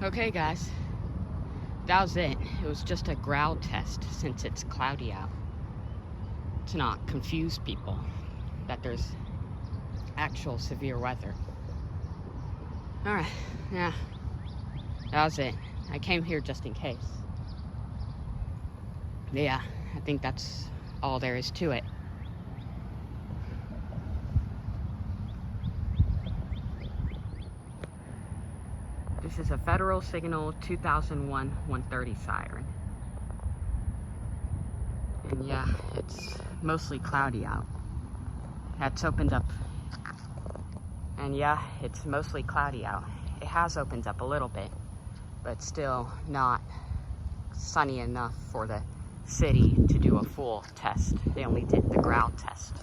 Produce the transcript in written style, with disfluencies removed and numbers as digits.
Okay guys, that was it. It was just a growl test since it's cloudy out, to not confuse people that there's actual severe weather. Alright, yeah, that was it. I came here just in case. Yeah, I think that's all there is to it. This is a Federal Signal 2001-130 siren. And yeah, it's mostly cloudy out. That's opened up. And yeah, it's mostly cloudy out. It has opened up a little bit, but still not sunny enough for the city to do a full test. They only did the growl test.